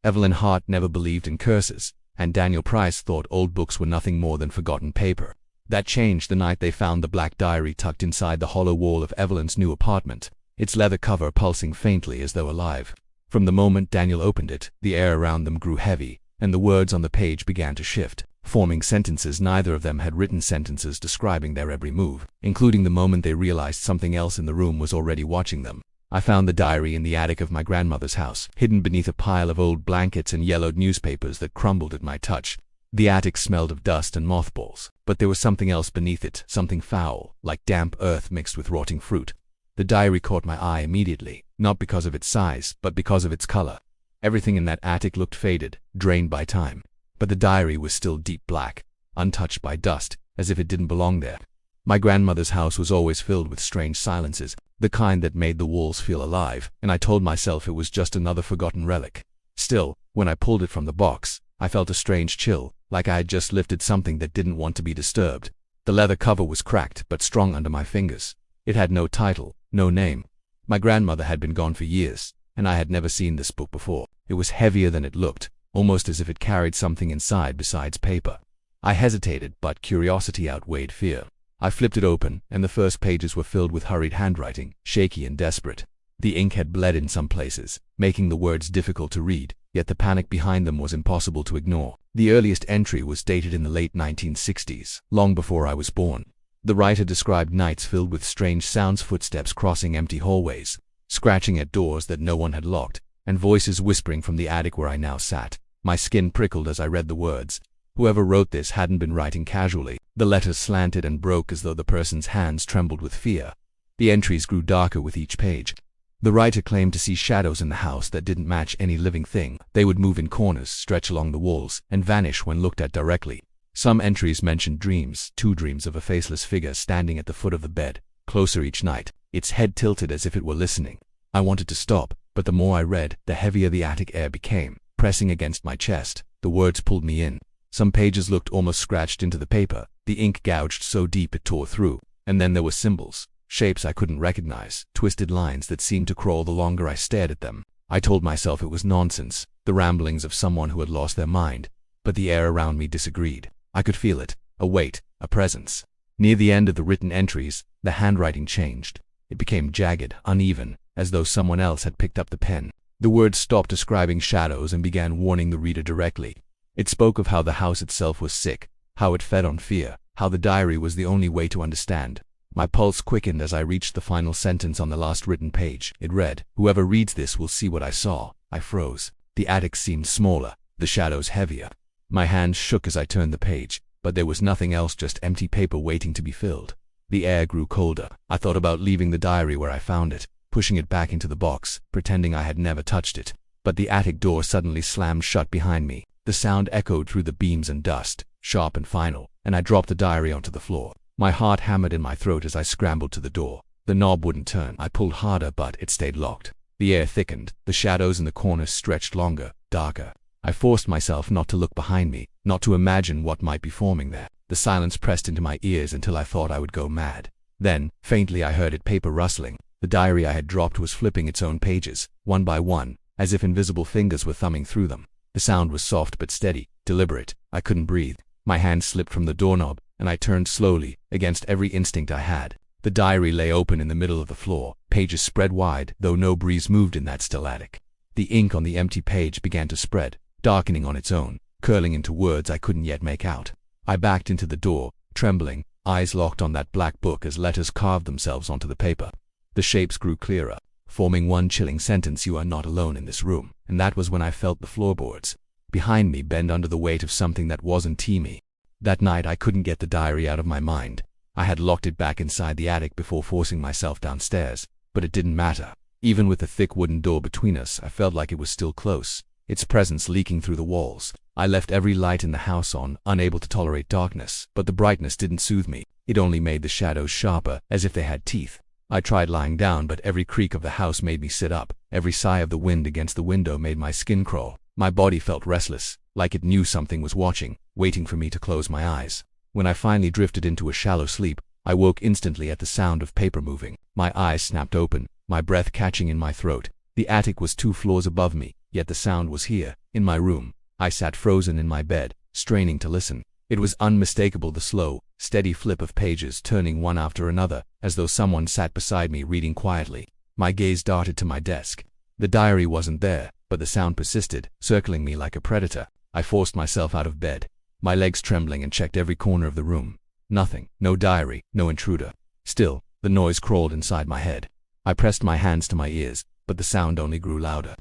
Evelyn Hart never believed in curses, and Daniel Price thought old books were nothing more than forgotten paper. That changed the night they found the black diary tucked inside the hollow wall of Evelyn's new apartment, its leather cover pulsing faintly as though alive. From the moment Daniel opened it, the air around them grew heavy, and the words on the page began to shift, forming sentences. Neither of them had written sentences describing their every move, including the moment they realized something else in the room was already watching them. I found the diary in the attic of my grandmother's house, hidden beneath a pile of old blankets and yellowed newspapers that crumbled at my touch. The attic smelled of dust and mothballs, but there was something else beneath it, something foul, like damp earth mixed with rotting fruit. The diary caught my eye immediately, not because of its size, but because of its color. Everything in that attic looked faded, drained by time, but the diary was still deep black, untouched by dust, as if it didn't belong there. My grandmother's house was always filled with strange silences, the kind that made the walls feel alive, and I told myself it was just another forgotten relic. Still, when I pulled it from the box, I felt a strange chill, like I had just lifted something that didn't want to be disturbed. The leather cover was cracked but strong under my fingers. It had no title, no name. My grandmother had been gone for years, and I had never seen this book before. It was heavier than it looked, almost as if it carried something inside besides paper. I hesitated, but curiosity outweighed fear. I flipped it open, and the first pages were filled with hurried handwriting, shaky and desperate. The ink had bled in some places, making the words difficult to read, yet the panic behind them was impossible to ignore. The earliest entry was dated in the late 1960s, long before I was born. The writer described nights filled with strange sounds, footsteps crossing empty hallways, scratching at doors that no one had locked, and voices whispering from the attic where I now sat. My skin prickled as I read the words. Whoever wrote this hadn't been writing casually. The letters slanted and broke as though the person's hands trembled with fear. The entries grew darker with each page. The writer claimed to see shadows in the house that didn't match any living thing. They would move in corners, stretch along the walls, and vanish when looked at directly. Some entries mentioned dreams, 2 dreams of a faceless figure standing at the foot of the bed, closer each night, its head tilted as if it were listening. I wanted to stop, but the more I read, the heavier the attic air became, pressing against my chest. The words pulled me in. Some pages looked almost scratched into the paper, the ink gouged so deep it tore through, and then there were symbols, shapes I couldn't recognize, twisted lines that seemed to crawl the longer I stared at them. I told myself it was nonsense, the ramblings of someone who had lost their mind, but the air around me disagreed. I could feel it, a weight, a presence. Near the end of the written entries, the handwriting changed. It became jagged, uneven, as though someone else had picked up the pen. The words stopped describing shadows and began warning the reader directly. It spoke of how the house itself was sick, how it fed on fear, how the diary was the only way to understand. My pulse quickened as I reached the final sentence on the last written page. It read, "Whoever reads this will see what I saw." I froze. The attic seemed smaller, the shadows heavier. My hands shook as I turned the page, but there was nothing else, just empty paper waiting to be filled. The air grew colder. I thought about leaving the diary where I found it, pushing it back into the box, pretending I had never touched it. But the attic door suddenly slammed shut behind me. The sound echoed through the beams and dust, sharp and final, and I dropped the diary onto the floor. My heart hammered in my throat as I scrambled to the door. The knob wouldn't turn. I pulled harder, but it stayed locked. The air thickened. The shadows in the corners stretched longer, darker. I forced myself not to look behind me, not to imagine what might be forming there. The silence pressed into my ears until I thought I would go mad. Then, faintly, I heard it, paper rustling. The diary I had dropped was flipping its own pages, one by one, as if invisible fingers were thumbing through them. The sound was soft but steady, deliberate. I couldn't breathe. My hand slipped from the doorknob, and I turned slowly, against every instinct I had. The diary lay open in the middle of the floor, pages spread wide, though no breeze moved in that still attic. The ink on the empty page began to spread, darkening on its own, curling into words I couldn't yet make out. I backed into the door, trembling, eyes locked on that black book as letters carved themselves onto the paper. The shapes grew clearer, forming one chilling sentence: "You are not alone in this room." And that was when I felt the floorboards behind me bend under the weight of something that wasn't me. That night I couldn't get the diary out of my mind. I had locked it back inside the attic before forcing myself downstairs, but it didn't matter. Even with the thick wooden door between us, I felt like it was still close, its presence leaking through the walls. I left every light in the house on, unable to tolerate darkness, but the brightness didn't soothe me. It only made the shadows sharper, as if they had teeth. I tried lying down, but every creak of the house made me sit up. Every sigh of the wind against the window made my skin crawl. My body felt restless, like it knew something was watching, waiting for me to close my eyes. When I finally drifted into a shallow sleep, I woke instantly at the sound of paper moving. My eyes snapped open, my breath catching in my throat. The attic was 2 floors above me, yet the sound was here, in my room. I sat frozen in my bed, straining to listen. It was unmistakable, the slow, steady flip of pages turning one after another, as though someone sat beside me reading quietly. My gaze darted to my desk. The diary wasn't there, but the sound persisted, circling me like a predator. I forced myself out of bed, my legs trembling, and checked every corner of the room. Nothing. No diary, no intruder. Still, the noise crawled inside my head. I pressed my hands to my ears, but the sound only grew louder,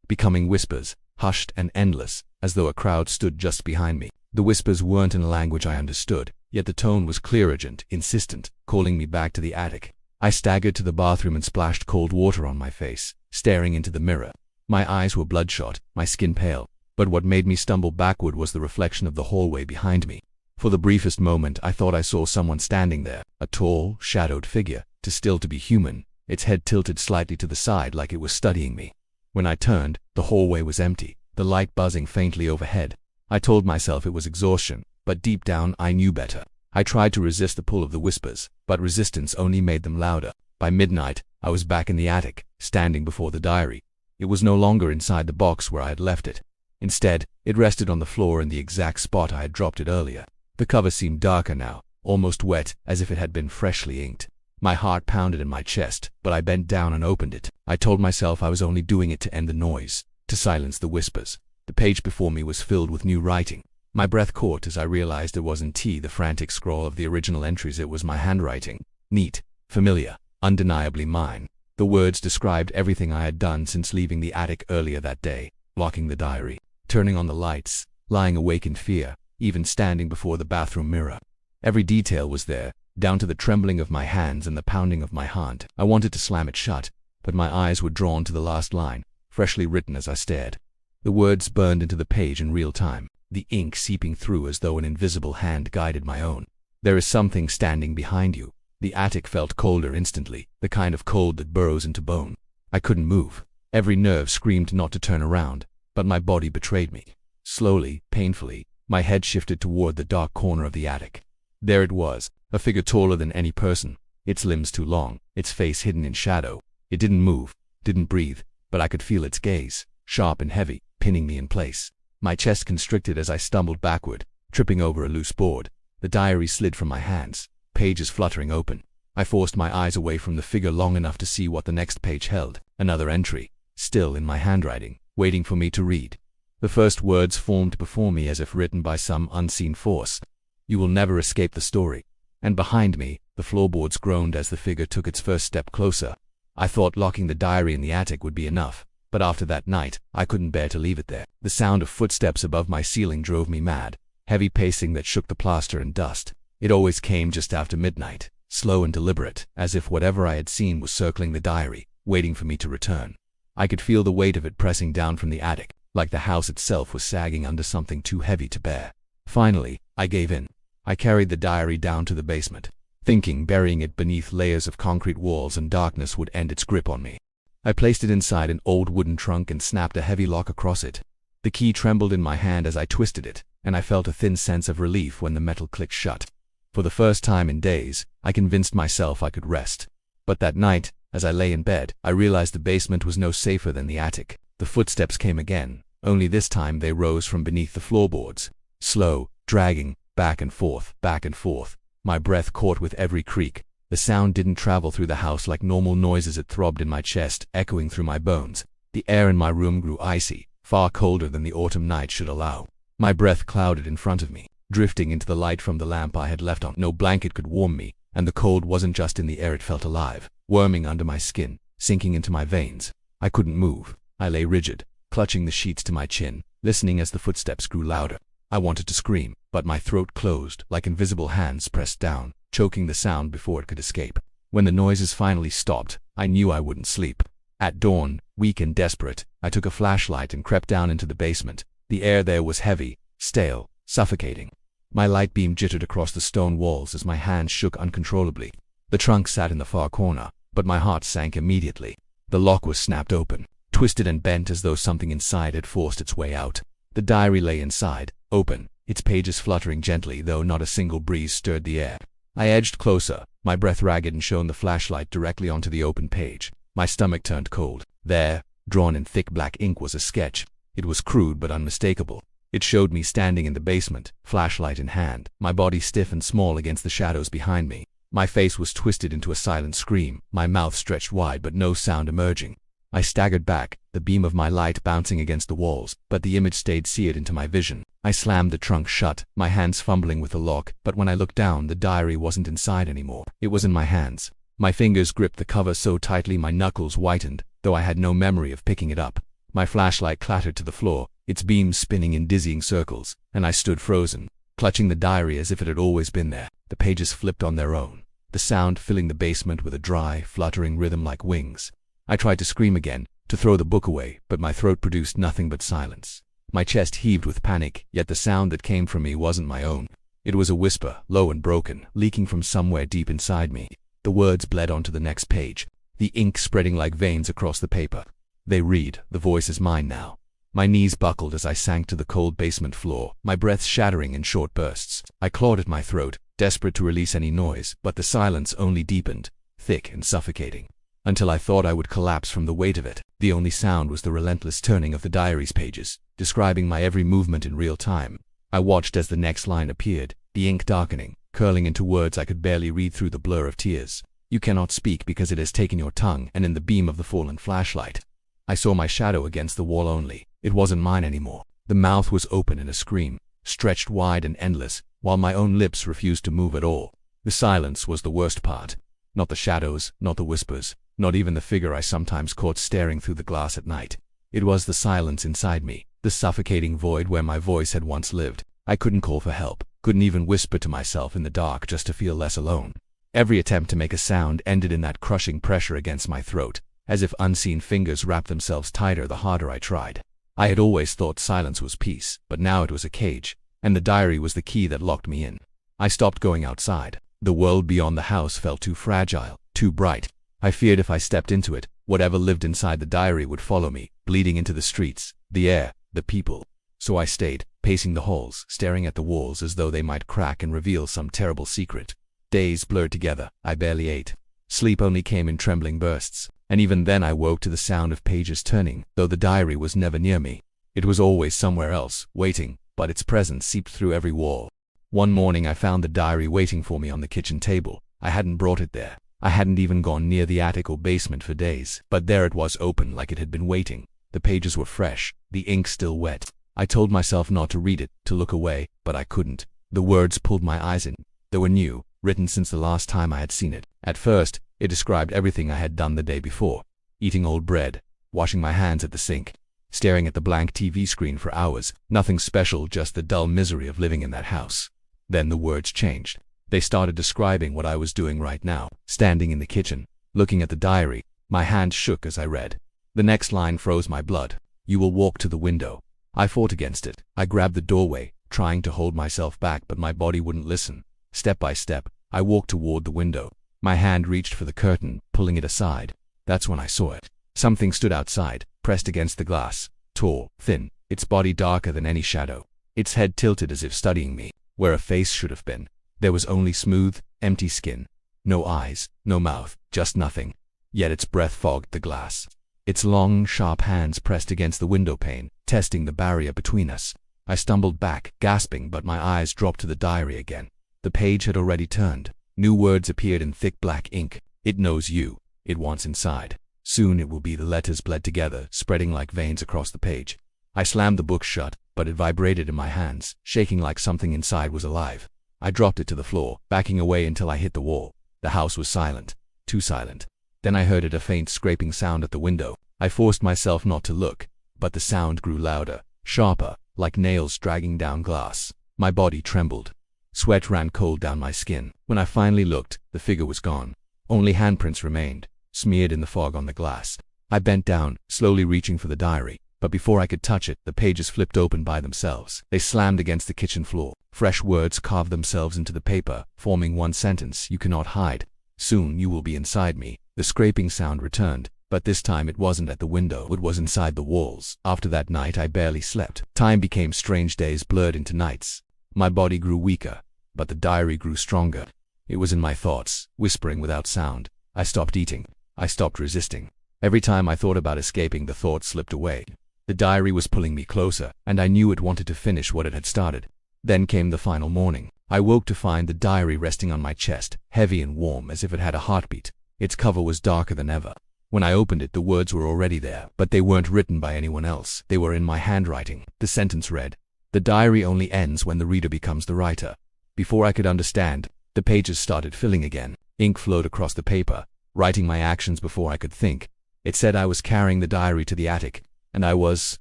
becoming whispers, hushed and endless, as though a crowd stood just behind me. The whispers weren't in a language I understood, yet the tone was clear, urgent, insistent, calling me back to the attic. I staggered to the bathroom and splashed cold water on my face, staring into the mirror. My eyes were bloodshot, my skin pale, but what made me stumble backward was the reflection of the hallway behind me. For the briefest moment I thought I saw someone standing there, a tall, shadowed figure, too still to be human, its head tilted slightly to the side like it was studying me. When I turned, the hallway was empty, the light buzzing faintly overhead. I told myself it was exhaustion, but deep down I knew better. I tried to resist the pull of the whispers, but resistance only made them louder. By midnight, I was back in the attic, standing before the diary. It was no longer inside the box where I had left it. Instead, it rested on the floor in the exact spot I had dropped it earlier. The cover seemed darker now, almost wet, as if it had been freshly inked. My heart pounded in my chest, but I bent down and opened it. I told myself I was only doing it to end the noise, to silence the whispers. The page before me was filled with new writing. My breath caught as I realized it wasn't the frantic scrawl of the original entries. It was my handwriting. Neat, familiar, undeniably mine. The words described everything I had done since leaving the attic earlier that day, locking the diary, turning on the lights, lying awake in fear, even standing before the bathroom mirror. Every detail was there, down to the trembling of my hands and the pounding of my heart. I wanted to slam it shut, but my eyes were drawn to the last line, freshly written as I stared. The words burned into the page in real time, the ink seeping through as though an invisible hand guided my own. There is something standing behind you. The attic felt colder instantly, the kind of cold that burrows into bone. I couldn't move. Every nerve screamed not to turn around, but my body betrayed me. Slowly, painfully, my head shifted toward the dark corner of the attic. There it was, a figure taller than any person, its limbs too long, its face hidden in shadow. It didn't move, didn't breathe, but I could feel its gaze, sharp and heavy, pinning me in place. My chest constricted as I stumbled backward, tripping over a loose board. The diary slid from my hands, pages fluttering open. I forced my eyes away from the figure long enough to see what the next page held. Another entry, still in my handwriting, waiting for me to read. The first words formed before me as if written by some unseen force. You will never escape the story. And behind me, the floorboards groaned as the figure took its first step closer. I thought locking the diary in the attic would be enough, but after that night, I couldn't bear to leave it there. The sound of footsteps above my ceiling drove me mad, heavy pacing that shook the plaster and dust. It always came just after midnight, slow and deliberate, as if whatever I had seen was circling the diary, waiting for me to return. I could feel the weight of it pressing down from the attic, like the house itself was sagging under something too heavy to bear. Finally, I gave in. I carried the diary down to the basement, thinking burying it beneath layers of concrete walls and darkness would end its grip on me. I placed it inside an old wooden trunk and snapped a heavy lock across it. The key trembled in my hand as I twisted it, and I felt a thin sense of relief when the metal clicked shut. For the first time in days, I convinced myself I could rest. But that night, as I lay in bed, I realized the basement was no safer than the attic. The footsteps came again, only this time they rose from beneath the floorboards. Slow, dragging, back and forth, back and forth. My breath caught with every creak. The sound didn't travel through the house like normal noises. It throbbed in my chest, echoing through my bones. The air in my room grew icy, far colder than the autumn night should allow. My breath clouded in front of me, drifting into the light from the lamp I had left on. No blanket could warm me, and the cold wasn't just in the air, it felt alive, worming under my skin, sinking into my veins. I couldn't move. I lay rigid, clutching the sheets to my chin, listening as the footsteps grew louder. I wanted to scream, but my throat closed, like invisible hands pressed down, choking the sound before it could escape. When the noises finally stopped, I knew I wouldn't sleep. At dawn, weak and desperate, I took a flashlight and crept down into the basement. The air there was heavy, stale, suffocating. My light beam jittered across the stone walls as my hands shook uncontrollably. The trunk sat in the far corner, but my heart sank immediately. The lock was snapped open, twisted and bent as though something inside had forced its way out. The diary lay inside, open, its pages fluttering gently, though not a single breeze stirred the air. I edged closer, my breath ragged, and shone the flashlight directly onto the open page. My stomach turned cold. There, drawn in thick black ink, was a sketch. It was crude but unmistakable. It showed me standing in the basement, flashlight in hand, my body stiff and small against the shadows behind me. My face was twisted into a silent scream, my mouth stretched wide but no sound emerging. I staggered back, the beam of my light bouncing against the walls, but the image stayed seared into my vision. I slammed the trunk shut, my hands fumbling with the lock, but when I looked down, the diary wasn't inside anymore. It was in my hands. My fingers gripped the cover so tightly my knuckles whitened, though I had no memory of picking it up. My flashlight clattered to the floor, its beams spinning in dizzying circles, and I stood frozen, clutching the diary as if it had always been there. The pages flipped on their own, the sound filling the basement with a dry, fluttering rhythm like wings. I tried to scream again, to throw the book away, but my throat produced nothing but silence. My chest heaved with panic, yet the sound that came from me wasn't my own. It was a whisper, low and broken, leaking from somewhere deep inside me. The words bled onto the next page, the ink spreading like veins across the paper. They read, "The voice is mine now." My knees buckled as I sank to the cold basement floor, my breath shattering in short bursts. I clawed at my throat, desperate to release any noise, but the silence only deepened, thick and suffocating, until I thought I would collapse from the weight of it. The only sound was the relentless turning of the diary's pages, describing my every movement in real time. I watched as the next line appeared, the ink darkening, curling into words I could barely read through the blur of tears. "You cannot speak because it has taken your tongue," and in the beam of the fallen flashlight, I saw my shadow against the wall only. It wasn't mine anymore. The mouth was open in a scream, stretched wide and endless, while my own lips refused to move at all. The silence was the worst part. Not the shadows, not the whispers, not even the figure I sometimes caught staring through the glass at night. It was the silence inside me, the suffocating void where my voice had once lived. I couldn't call for help, couldn't even whisper to myself in the dark just to feel less alone. Every attempt to make a sound ended in that crushing pressure against my throat, as if unseen fingers wrapped themselves tighter the harder I tried. I had always thought silence was peace, but now it was a cage, and the diary was the key that locked me in. I stopped going outside. The world beyond the house felt too fragile, too bright. I feared if I stepped into it, whatever lived inside the diary would follow me, bleeding into the streets, the air, the people. So I stayed, pacing the halls, staring at the walls as though they might crack and reveal some terrible secret. Days blurred together. I barely ate. Sleep only came in trembling bursts, and even then I woke to the sound of pages turning, though the diary was never near me. It was always somewhere else, waiting, but its presence seeped through every wall. One morning I found the diary waiting for me on the kitchen table. I hadn't brought it there. I hadn't even gone near the attic or basement for days, but there it was, open like it had been waiting. The pages were fresh, the ink still wet. I told myself not to read it, to look away, but I couldn't. The words pulled my eyes in. They were new, written since the last time I had seen it. At first, it described everything I had done the day before. Eating old bread, washing my hands at the sink, staring at the blank TV screen for hours. Nothing special, just the dull misery of living in that house. Then the words changed. They started describing what I was doing right now, standing in the kitchen, looking at the diary. My hand shook as I read. The next line froze my blood. "You will walk to the window." I fought against it. I grabbed the doorway, trying to hold myself back, but my body wouldn't listen. Step by step, I walked toward the window. My hand reached for the curtain, pulling it aside. That's when I saw it. Something stood outside, pressed against the glass. Tall, thin, its body darker than any shadow. Its head tilted as if studying me, where a face should have been. There was only smooth, empty skin. No eyes, no mouth, just nothing. Yet its breath fogged the glass. Its long, sharp hands pressed against the window pane, testing the barrier between us. I stumbled back, gasping, but my eyes dropped to the diary again. The page had already turned. New words appeared in thick black ink. "It knows you. It wants inside." Soon it will be. The letters bled together, spreading like veins across the page. I slammed the book shut, but it vibrated in my hands, shaking like something inside was alive. I dropped it to the floor, backing away until I hit the wall. The house was silent. Too silent. Then I heard a faint scraping sound at the window. I forced myself not to look, but the sound grew louder, sharper, like nails dragging down glass. My body trembled. Sweat ran cold down my skin. When I finally looked, the figure was gone. Only handprints remained, smeared in the fog on the glass. I bent down, slowly reaching for the diary, but before I could touch it, the pages flipped open by themselves. They slammed against the kitchen floor. Fresh words carved themselves into the paper, forming one sentence: "You cannot hide. Soon you will be inside me." The scraping sound returned, but this time it wasn't at the window, it was inside the walls. After that night I barely slept. Time became strange, days blurred into nights. My body grew weaker, but the diary grew stronger. It was in my thoughts, whispering without sound. I stopped eating. I stopped resisting. Every time I thought about escaping, the thought slipped away. The diary was pulling me closer, and I knew it wanted to finish what it had started. Then came the final morning. I woke to find the diary resting on my chest, heavy and warm as if it had a heartbeat. Its cover was darker than ever. When I opened it, the words were already there, but they weren't written by anyone else. They were in my handwriting. The sentence read, "The diary only ends when the reader becomes the writer." Before I could understand, the pages started filling again. Ink flowed across the paper, writing my actions before I could think. It said I was carrying the diary to the attic, and I was.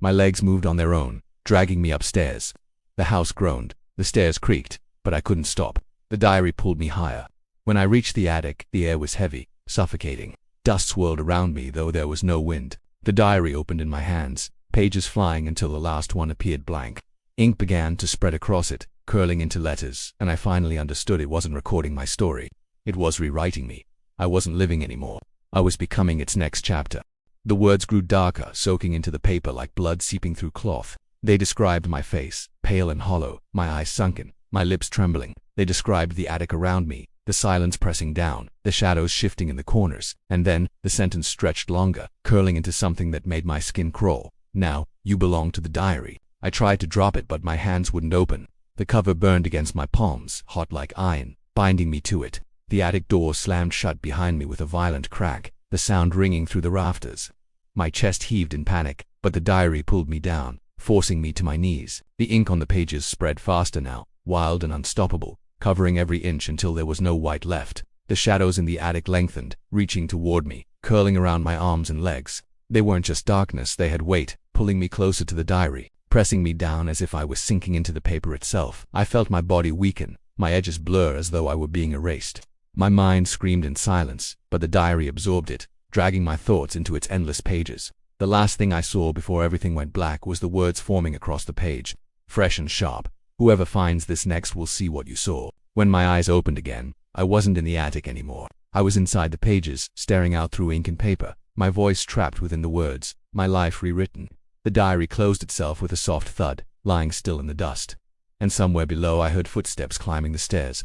My legs moved on their own, dragging me upstairs. The house groaned, the stairs creaked, but I couldn't stop. The diary pulled me higher. When I reached the attic, the air was heavy, suffocating. Dust swirled around me, though there was no wind. The diary opened in my hands, pages flying until the last one appeared blank. Ink began to spread across it, curling into letters, and I finally understood it wasn't recording my story. It was rewriting me. I wasn't living anymore. I was becoming its next chapter. The words grew darker, soaking into the paper like blood seeping through cloth. They described my face, pale and hollow, my eyes sunken, my lips trembling. They described the attic around me, the silence pressing down, the shadows shifting in the corners, and then the sentence stretched longer, curling into something that made my skin crawl. "Now, you belong to the diary." I tried to drop it, but my hands wouldn't open. The cover burned against my palms, hot like iron, binding me to it. The attic door slammed shut behind me with a violent crack, the sound ringing through the rafters. My chest heaved in panic, but the diary pulled me down, forcing me to my knees. The ink on the pages spread faster now, wild and unstoppable, covering every inch until there was no white left. The shadows in the attic lengthened, reaching toward me, curling around my arms and legs. They weren't just darkness, they had weight, pulling me closer to the diary, pressing me down as if I was sinking into the paper itself. I felt my body weaken, my edges blur as though I were being erased. My mind screamed in silence, but the diary absorbed it, dragging my thoughts into its endless pages. The last thing I saw before everything went black was the words forming across the page, fresh and sharp. "Whoever finds this next will see what you saw." When my eyes opened again, I wasn't in the attic anymore. I was inside the pages, staring out through ink and paper, my voice trapped within the words, my life rewritten. The diary closed itself with a soft thud, lying still in the dust. And somewhere below I heard footsteps climbing the stairs.